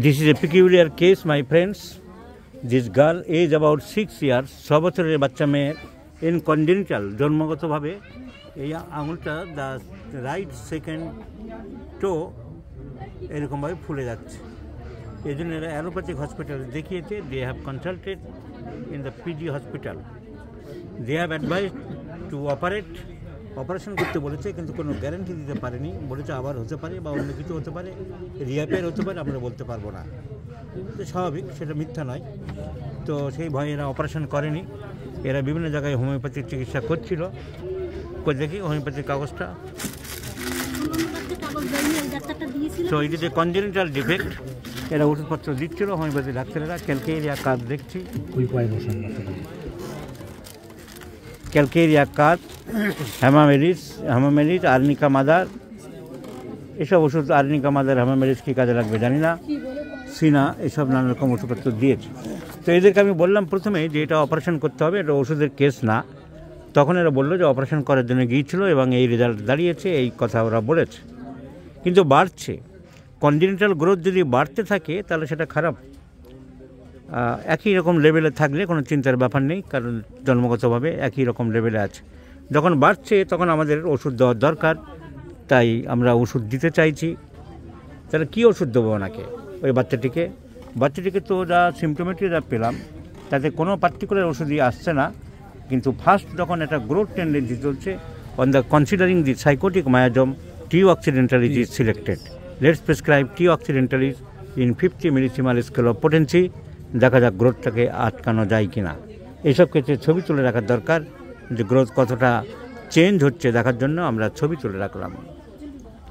This is a peculiar case, my friends. This girl is about 6 years. 6 বছরের বাচ্চা মেয়ের in congenital জন্মগতভাবে এই আঙুলটা দ্য রাইট সেকেন্ড টো এরকমভাবে ফুলে যাচ্ছে। এই জন্য এরা অ্যালোপ্যাথিক হসপিটালে দেখিয়েছে। They have consulted in the PG hospital. They have advice to operation করতে বলেছে, কিন্তু কোনো গ্যারান্টি দিতে পারেনি। বলেছে আবার হতে পারে বা অন্য কিছু হতে পারে, রিয়াপেয়ার হতে পারে, আমরা বলতে পারবো না। তো স্বাভাবিক, সেটা মিথ্যা নয়। তো সেই ভয়ে এরা অপারেশন করেনি। এরা বিভিন্ন জায়গায় হোমিওপ্যাথিক চিকিৎসা করছিল। দেখি হোমিওপ্যাথিক কাগজটা। So it is a congenital defect. এরা ওষুধপত্র দিচ্ছিল হোমিওপ্যাথি ডাক্তারেরা। ক্যালকেরিয়া কাজ দেখছি, ক্যালকেরিয়া কাজ, হ্যামামেলিস, আর্নিকা মাদার, এসব ওষুধ। আর্নিকা মাদার, হ্যামামেলিস কী কাজে লাগবে জানি না, সিনা, এসব নানা রকম ওষুধপত্র দিয়েছে। তো এদেরকে আমি বললাম প্রথমে যে এটা অপারেশন করতে হবে, এটা ওষুধের কেস না। তখন এরা বললো যে অপারেশন করার জন্য গিয়েছিল এবং এই রেজাল্ট দাঁড়িয়েছে, এই কথা ওরা বলেছে। কিন্তু বাড়ছে, কনজেনিটাল গ্রোথ যদি বাড়তে থাকে তাহলে সেটা খারাপ। একই রকম লেভেলে থাকলে কোনো চিন্তার ব্যাপার নেই, কারণ জন্মগতভাবে একই রকম লেভেলে আছে। যখন বাড়ছে তখন আমাদের ওষুধ দেওয়ার দরকার, তাই আমরা ওষুধ দিতে চাইছি। তাহলে কী ওষুধ দেবো ওনাকে, ওই বাচ্চাটিকে তো যা সিমটোমেট্রি যা পেলাম তাতে কোনো পার্টিকুলার ওষুধই আসছে না। কিন্তু ফার্স্ট যখন একটা গ্রোথ টেন্ডেন্সি চলছে, on the considering the psychotic miasm, T occidentalis is selected. Let's prescribe T occidentalis in 50 millesimal scale of potency. দেখা যাক গ্রোথটাকে আটকানো যায় কি না। এইসব ক্ষেত্রে ছবি তুলে রাখার দরকার, যে গ্রোথ কতটা চেঞ্জ হচ্ছে দেখার জন্য আমরা ছবি তুলে রাখলাম।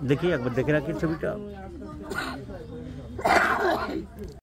দেখি একবার দেখে রাখি ছবিটা।